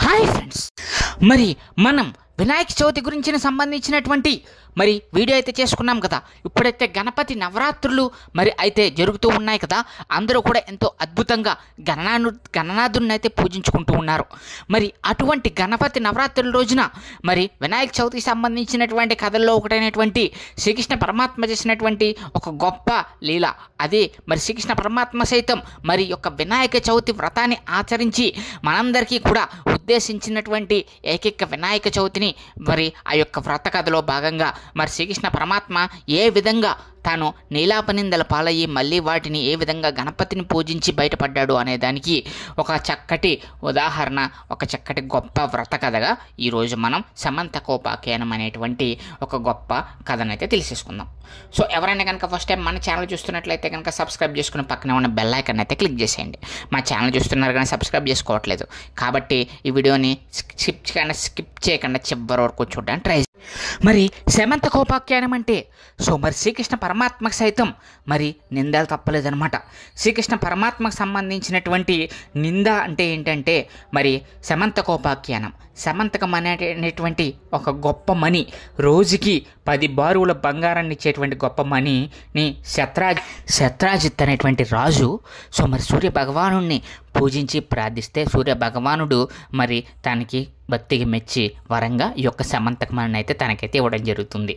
Hi friends, మరి మనం వినాయక చవితి గురించి సంబంధించినటువంటి వీడియో అయితే చేసుకున్నాం కదా. ఇప్పుడైతే గణపతి నవరాత్రులు అయితే జరుగుతూ ఉన్నాయి కదా. అందరూ కూడా ఎంతో అద్భుతంగా గణనాథుని అయితే పూజించుకుంటూ ఉన్నారు. మరి అటువంటి గణపతి నవరాత్రుల రోజున వినాయక చవితికి సంబంధించినటువంటి కథల్లో ఒకటైనటువంటి శ్రీకృష్ణ పరమాత్మ చేసినటువంటి ఒక గొప్ప లీల. అదే శ్రీకృష్ణ పరమాత్మ సైతం యొక్క వినాయక చవితి వ్రతాన్ని ఆచరించి మనందరికీ కూడా ఉద్దేశించినటువంటి ఏకైక వినాయక చవితిని ఆ యొక్క వ్రత కథలో భాగంగా శ్రీకృష్ణ పరమాత్మ ఏ విధంగా తాను నీలాపనిందల పాలయ్యి మళ్ళీ వాటిని ఏ విధంగా గణపతిని పూజించి బయటపడ్డాడు అనే దానికి ఒక చక్కటి ఉదాహరణ, ఒక చక్కటి గొప్ప వ్రత కథగా ఈరోజు మనం సమంతకోపాఖ్యానం అనేటువంటి ఒక గొప్ప కథనైతే తెలిసేసుకుందాం. సో ఎవరైనా కనుక ఫస్ట్ టైం మన ఛానల్ చూస్తున్నట్లయితే కనుక సబ్స్క్రైబ్ చేసుకుని పక్కనే ఉన్న బెల్ ఐకాన్ అయితే క్లిక్ చేసేయండి. మా ఛానల్ చూస్తున్నారు కానీ సబ్స్క్రైబ్ చేసుకోవట్లేదు కాబట్టి ఈ వీడియోని స్కిప్ చేయకుండా చివరి వరకు చూడడానికి ట్రై. సమంతకోపాఖ్యానం అంటే శ్రీకృష్ణ పరమాత్మకు సైతం నిందలు తప్పలేదన్నమాట. శ్రీకృష్ణ పరమాత్మకు సంబంధించినటువంటి నింద అంటే ఏంటంటే సమంతకోపాఖ్యానం. సమంతకం అనేటువంటి ఒక గొప్ప మణి, రోజుకి 10 బారువుల బంగారాన్ని ఇచ్చేటువంటి గొప్ప మణిని శత్రాజిత్ అనేటువంటి రాజు సూర్య భగవానుడిని పూజించి ప్రార్థిస్తే సూర్య భగవానుడు తనకి భక్తికి మెచ్చి వరంగా ఈ యొక్క సమంతకమణిని అయితే తనకైతే ఇవ్వడం జరుగుతుంది.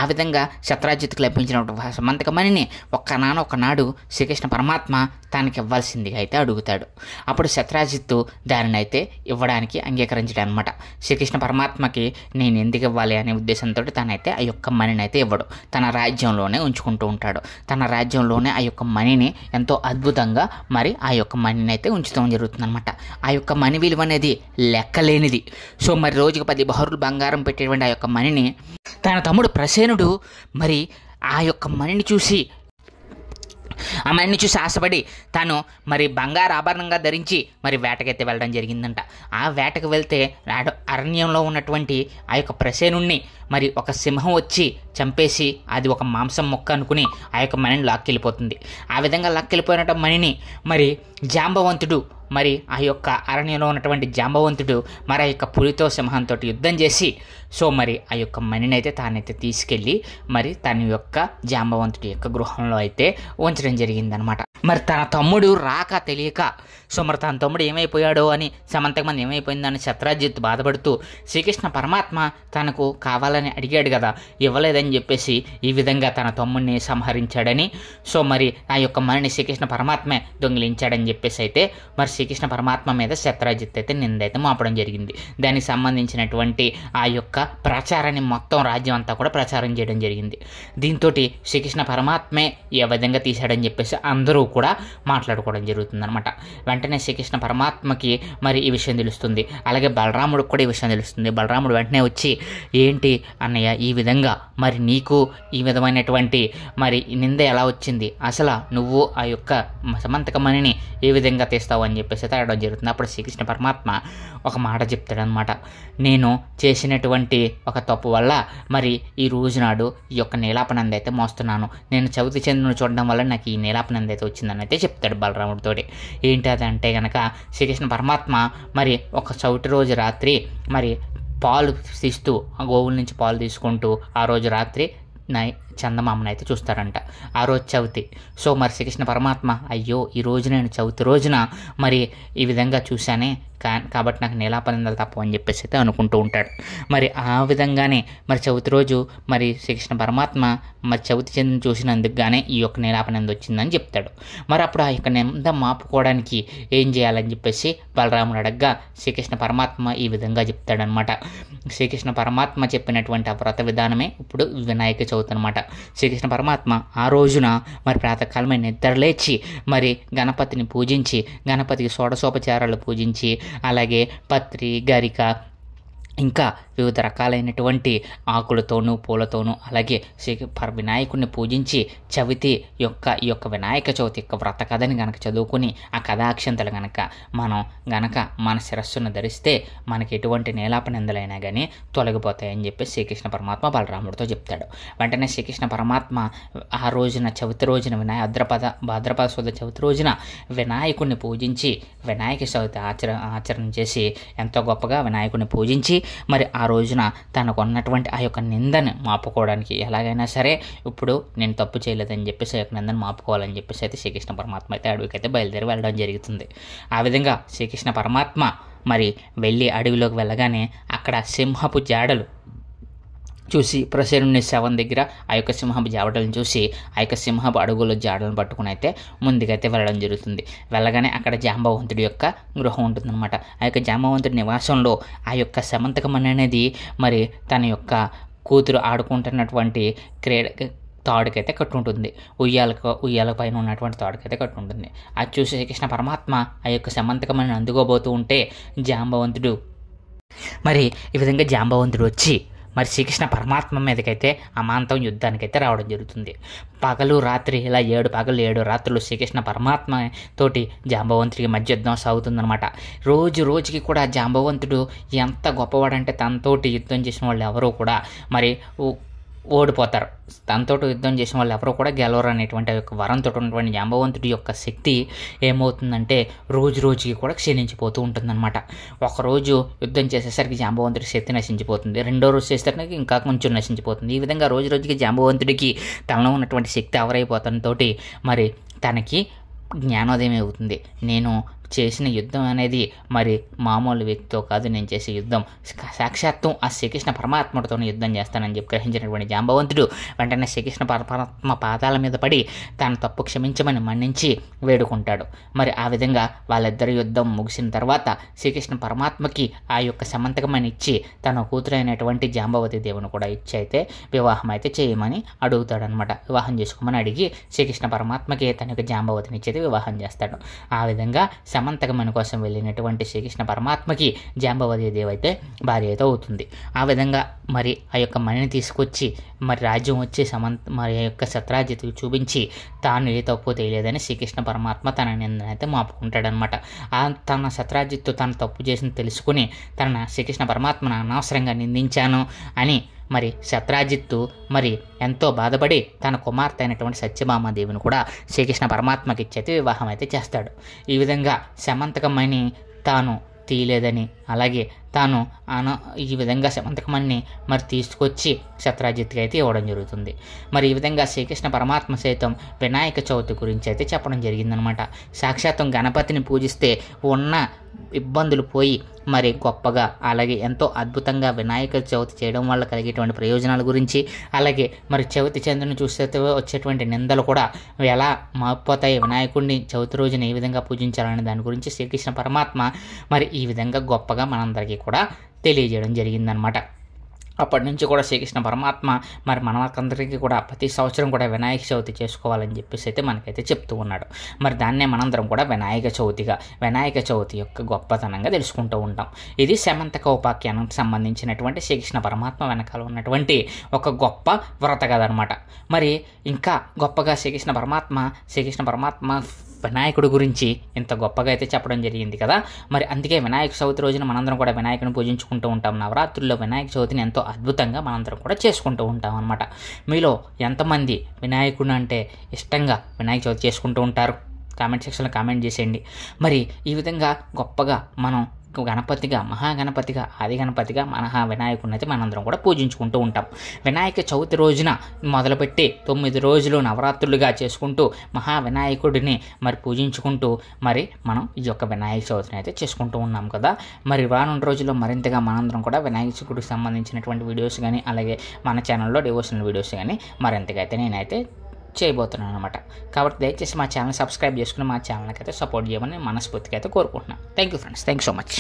ఆ విధంగా శత్రాజిత్కు లభించిన సమంతకమణిని ఒకనాడు శ్రీకృష్ణ పరమాత్మ తనకి ఇవ్వాల్సిందిగా అయితే అడుగుతాడు. అప్పుడు శత్రాజిత్తు దానిని అయితే ఇవ్వడానికి అంగీకరించడం అనమాట. శ్రీకృష్ణ పరమాత్మకి నేను ఎందుకు ఇవ్వాలి అనే ఉద్దేశంతో తనైతే ఆ యొక్క మణిని అయితే ఇవ్వడు, తన రాజ్యంలోనే ఉంచుకుంటూ ఉంటాడు. తన రాజ్యంలోనే ఆ యొక్క మణిని ఎంతో అద్భుతంగా ఆ యొక్క మణిని అయితే ఉంచుతాం జరుగుతుంది అనమాట. ఆ యొక్క మణి విలువ అనేది లెక్కలేనిది. సో రోజుకి 10 బారులు బంగారం పెట్టేటువంటి ఆ యొక్క మణిని తన తమ్ముడు ప్రసేనుడు ఆ యొక్క మణిని చూసి ఆశపడి తాను బంగారు ఆభరణంగా ధరించి వేటకైతే వెళ్ళడం జరిగిందంట. ఆ వేటకు వెళ్తే అరణ్యంలో ఉన్నటువంటి ఆ యొక్క ప్రసేనుణ్ణి ఒక సింహం వచ్చి చంపేసి అది ఒక మాంసం మొక్క అనుకుని ఆ యొక్క మణిని లాక్కెళ్ళిపోతుంది. ఆ విధంగా లాక్కెళ్ళిపోయినట్టు మణిని జాంబవంతుడు ఆ యొక్క అరణ్యంలో ఉన్నటువంటి జాంబవంతుడు ఆ యొక్క పులితో సింహంతో యుద్ధం చేసి ఆ యొక్క మణిని అయితే తానైతే తీసుకెళ్ళి తన యొక్క జాంబవంతుడి యొక్క గృహంలో అయితే ఉంచడం జరిగిందనమాట. తన తమ్ముడు రాక తెలియక తన తమ్ముడు ఏమైపోయాడో అని సమంతకమణి ఏమైపోయిందని శత్రాజిత్ బాధపడుతూ శ్రీకృష్ణ పరమాత్మ తనకు కావాలని అడిగాడు కదా, ఇవ్వలేదని చెప్పేసి ఈ విధంగా తన తమ్ముడిని సంహరించాడని ఆ యొక్క మణిని శ్రీకృష్ణ పరమాత్మే దొంగిలించాడని చెప్పేసి అయితే శ్రీకృష్ణ పరమాత్మ మీద శత్రాజిత్ అయితే నిందైతే మోపడం జరిగింది. దానికి సంబంధించినటువంటి ఆ యొక్క ప్రచారాన్ని మొత్తం రాజ్యం అంతా కూడా ప్రచారం చేయడం జరిగింది. దీంతో శ్రీకృష్ణ పరమాత్మే ఏ విధంగా తీశాడని చెప్పేసి అందరూ కూడా మాట్లాడుకోవడం జరుగుతుందన్నమాట. వెంటనే శ్రీకృష్ణ పరమాత్మకి ఈ విషయం తెలుస్తుంది. అలాగే బలరాముడికి కూడా ఈ విషయం తెలుస్తుంది. బలరాముడు వెంటనే వచ్చి, ఏంటి అన్నయ్య ఈ విధంగా నీకు ఈ విధమైనటువంటి నింద ఎలా వచ్చింది, అసలు నువ్వు ఆ యొక్క సమంతకమణిని ఏ విధంగా తీస్తావు అని చెప్పేసి అడగడం జరుగుతుంది. అప్పుడు శ్రీకృష్ణ పరమాత్మ ఒక మాట చెప్తాడనమాట. నేను చేసినటువంటి ఒక తప్పు వల్ల ఈ రోజు నాడు ఈ యొక్క నీలాపనంది అయితే మోస్తున్నాను. నేను చవితి చంద్రుని చూడడం వల్ల నాకు ఈ నీలాపనంది అయితే వచ్చిందని అయితే చెప్తాడు బలరాముడితోటి. ఏంటి అదంటే కనుక శ్రీకృష్ణ పరమాత్మ ఒక చవితి రోజు రాత్రి పాలు తీస్తూ ఆ గోవుల నుంచి పాలు తీసుకుంటూ ఆ రోజు రాత్రి చందమామను అయితే చూస్తారంట. ఆ రోజు చవితి. శ్రీకృష్ణ పరమాత్మ అయ్యో ఈ రోజు నేను చవితి రోజున ఈ విధంగా చూశానే కాబట్టి నాకు నీలాపనిందలు తప్ప అని చెప్పేసి అయితే అనుకుంటూ ఉంటాడు. ఆ విధంగానే చవితి రోజు శ్రీకృష్ణ పరమాత్మ చవితి చంద్రుని చూసినందుకు గానే ఈ యొక్క నీలాపనింద వచ్చిందని చెప్తాడు. అప్పుడు ఆ యొక్క నింద మాపుకోవడానికి ఏం చేయాలని చెప్పేసి బలరాముడు అడగ్గా శ్రీకృష్ణ పరమాత్మ ఈ విధంగా చెప్తాడనమాట. శ్రీకృష్ణ పరమాత్మ చెప్పినటువంటి ఆ వ్రత విధానమే ఇప్పుడు వినాయక చవితి అనమాట. శ్రీకృష్ణ పరమాత్మ ఆ రోజున ప్రాతకాలమే నిద్రలేచి గణపతిని పూజించి గణపతికి షోడశోపచారాలు పూజించి అలాగే పత్రి గరిక ఇంకా వివిధ రకాలైనటువంటి ఆకులతోనూ పూలతోనూ అలాగే వినాయకుడిని పూజించి చవితి ఈ యొక్క వినాయక చవితి యొక్క వ్రత కథని గనక చదువుకుని ఆ కథాక్షంతలు గనక మనం గనక మన శిరస్సును ధరిస్తే మనకి ఎటువంటి నేలాప నిందలైనా కానీ తొలగిపోతాయని చెప్పి శ్రీకృష్ణ పరమాత్మ బలరాముడితో చెప్తాడు. వెంటనే శ్రీకృష్ణ పరమాత్మ ఆ రోజున చవితి రోజున భాద్రపద శుద్ధ చవితి రోజున వినాయకుడిని పూజించి వినాయక చవితి ఆచరణ చేసి ఎంతో గొప్పగా వినాయకుడిని పూజించి మరి ఆ రోజున తనకు ఉన్నటువంటి ఆ యొక్క నిందను మాపుకోవడానికి ఎలాగైనా సరే ఇప్పుడు నేను తప్పు చేయలేదని చెప్పేసి ఆ యొక్క నిందను మాపుకోవాలని చెప్పేసి అయితే శ్రీకృష్ణ పరమాత్మ అయితే అడవికి అయితే బయలుదేరి వెళ్ళడం జరుగుతుంది. ఆ విధంగా శ్రీకృష్ణ పరమాత్మ మరి వెళ్ళి అడవిలోకి వెళ్ళగానే అక్కడ సింహపు జాడలు చూసి ప్రసేనుని శవం దగ్గర ఆ యొక్క సింహపు జాడలను చూసి ఆ యొక్క సింహపు అడుగుల జాడలను పట్టుకుని అయితే ముందుకైతే వెళ్ళడం జరుగుతుంది. వెళ్ళగానే అక్కడ జాంబవంతుడి యొక్క గృహం ఉంటుందన్నమాట. ఆ యొక్క జాంబవంతుడి నివాసంలో ఆ యొక్క సమంతకమణి అనేది మరి తన యొక్క కూతురు ఆడుకుంటున్నటువంటి తాడుకైతే కట్టుంటుంది. ఉయ్యాల పైన ఉన్నటువంటి తాడుకైతే కట్టుంటుంది. అది చూసి శ్రీకృష్ణ పరమాత్మ ఆ యొక్క సమంతకమణిని అందుకోబోతూ ఉంటే జాంబవంతుడు ఈ విధంగా జాంబవంతుడు వచ్చి మరి శ్రీకృష్ణ పరమాత్మ మీదకైతే అమాంతం యుద్ధానికైతే రావడం జరుగుతుంది. పగలు రాత్రి ఇలా 7 పగలు 7 రాత్రులు శ్రీకృష్ణ పరమాత్మ తోటి జాంబవంతుడికి మధ్య యుద్ధం సాగుతుందన్నమాట. రోజుకి కూడా జాంబవంతుడు ఎంత గొప్పవాడంటే తనతోటి యుద్ధం చేసిన వాళ్ళు ఎవరూ కూడా మరి ఓడిపోతారు. తనతో యుద్ధం చేసిన వాళ్ళు ఎవరో కూడా గెలవరు అనేటువంటి యొక్క వరంతో ఉన్నటువంటి జాంబవంతుడి యొక్క శక్తి ఏమవుతుందంటే రోజుకి కూడా క్షీణించిపోతూ ఉంటుందన్నమాట. ఒకరోజు యుద్ధం చేసేసరికి జాంబవంతుడి శక్తి నశించిపోతుంది. రెండో రోజు చేసేసరికి ఇంకా కొంచెం నశించిపోతుంది. ఈ విధంగా రోజుకి జాంబవంతుడికి తనలో ఉన్నటువంటి శక్తి అవరైపోతంతో మరి తనకి జ్ఞానోదయం అవుతుంది. నేను చేసిన యుద్ధం అనేది మరి మామూలు వ్యక్తితో కాదు, నేను చేసే యుద్ధం సాక్షాత్తు ఆ శ్రీకృష్ణ పరమాత్మతో యుద్ధం చేస్తానని చెప్పి గ్రహించినటువంటి జాంబవంతుడు వెంటనే శ్రీకృష్ణ పరమాత్మ పాదాల మీద పడి తన తప్పు క్షమించమని మన్నించి వేడుకుంటాడు. మరి ఆ విధంగా వాళ్ళిద్దరి యుద్ధం ముగిసిన తర్వాత శ్రీకృష్ణ పరమాత్మకి ఆ యొక్క సమంతకమని ఇచ్చి తన కూతురైనటువంటి జాంబవతి దేవుని కూడా ఇచ్చి అయితే వివాహం అయితే చేయమని అడుగుతాడనమాట. వివాహం చేసుకోమని అడిగి శ్రీకృష్ణ పరమాత్మకి తన యొక్క జాంబవతిని ఇచ్చేది వివాహం చేస్తాడు. ఆ విధంగా సమంతకమణి కోసం వెళ్ళినటువంటి శ్రీకృష్ణ పరమాత్మకి జాంబవతి దేవి అయితే భార్య అయితే అవుతుంది. ఆ విధంగా మరి ఆ యొక్క మణిని తీసుకొచ్చి మరి రాజ్యం వచ్చి మరి ఆ యొక్క సత్రాజిత్తుకు చూపించి తాను ఏ తప్పు తెలియలేదని శ్రీకృష్ణ పరమాత్మ తన నిందనైతే మాపుకుంటాడనమాట. తన సత్రాజిత్తు తను తప్పు చేసింది తెలుసుకుని తన శ్రీకృష్ణ పరమాత్మను అనవసరంగా నిందించాను అని మరి సత్రాజిత్తు మరి ఎంతో బాధపడి తన కుమార్తె అయినటువంటి సత్యభామాదేవిని కూడా శ్రీకృష్ణ పరమాత్మకి ఇచ్చేది వివాహం అయితే చేస్తాడు. ఈ విధంగా సమంతకమణి తాను తీయలేదని అలాగే తాను ఈ విధంగా సమంతకమణిని మరి తీసుకొచ్చి సత్రాజిత్తుకి అయితే ఇవ్వడం జరుగుతుంది. మరి ఈ విధంగా శ్రీకృష్ణ పరమాత్మ సైతం వినాయక చవితి గురించి అయితే చెప్పడం జరిగిందనమాట. సాక్షాత్తం గణపతిని పూజిస్తే ఉన్న ఇబ్బందులు పోయి మరి గొప్పగా అలాగే ఎంతో అద్భుతంగా వినాయక చవితి చేయడం వల్ల కలిగేటువంటి ప్రయోజనాల గురించి అలాగే మరి చవితి చంద్రుని చూస్తే వచ్చేటువంటి నిందలు కూడా ఎలా మారిపోతాయి, వినాయకుడిని చవితి రోజున ఏ విధంగా పూజించాలనే దాని గురించి శ్రీకృష్ణ పరమాత్మ మరి ఈ విధంగా గొప్పగా మనందరికీ కూడా తెలియజేయడం జరిగిందనమాట. అప్పటి నుంచి కూడా శ్రీకృష్ణ పరమాత్మ మరి మనకందరికీ కూడా ప్రతి సంవత్సరం కూడా వినాయక చవితి చేసుకోవాలని చెప్పేసి అయితే మనకైతే చెప్తూ ఉన్నాడు. మరి దాన్నే మనందరం కూడా వినాయక చవితి యొక్క గొప్పతనంగా తెలుసుకుంటూ ఉంటాం. ఇది సమంతక ఉపాఖ్యానానికి సంబంధించినటువంటి శ్రీకృష్ణ పరమాత్మ వెనకాల ఉన్నటువంటి ఒక గొప్ప వ్రత కథ అనమాట. మరి ఇంకా గొప్పగా శ్రీకృష్ణ పరమాత్మ వినాయకుడి గురించి ఇంత గొప్పగా అయితే చెప్పడం జరిగింది కదా. మరి అందుకే వినాయక చవితి రోజున మనందరం కూడా వినాయకుడిని పూజించుకుంటూ ఉంటాం. నవరాత్రుల్లో వినాయక చవితిని ఎంతో అద్భుతంగా మనందరం కూడా చేసుకుంటూ ఉంటాం అనమాట. మీలో ఎంతమంది వినాయకుడిని అంటే ఇష్టంగా వినాయక చవితి చేసుకుంటూ ఉంటారు? కామెంట్ సెక్షన్లో కామెంట్ చేసేయండి. మరి ఈ విధంగా గొప్పగా మనం గణపతిగా మహాగణపతిగా ఆది గణపతిగా వినాయకుడిని అయితే మనందరం కూడా పూజించుకుంటూ ఉంటాం. వినాయక చవితి రోజున మొదలుపెట్టి 9 రోజులు నవరాత్రులుగా చేసుకుంటూ వినాయకుడిని మరి పూజించుకుంటూ మరి మనం ఈ యొక్క వినాయక చవితిని అయితే చేసుకుంటూ ఉన్నాం కదా. మరి రానున్న రోజుల్లో మరింతగా మనందరం కూడా వినాయక చవితికి సంబంధించినటువంటి వీడియోస్ కానీ అలాగే మన ఛానల్లో డివోషనల్ వీడియోస్ కానీ మరింతగా అయితే నేనైతే చేయబోతున్నాను అనమాట. కాబట్టి దయచేసి మా ఛానల్ సబ్స్క్రైబ్ చేసుకుని మా ఛానల్కి అయితే సపోర్ట్ చేయమని మనస్ఫూర్తిగా అయితే కోరుకుంటున్నాను. Thank you friends, thank you so much.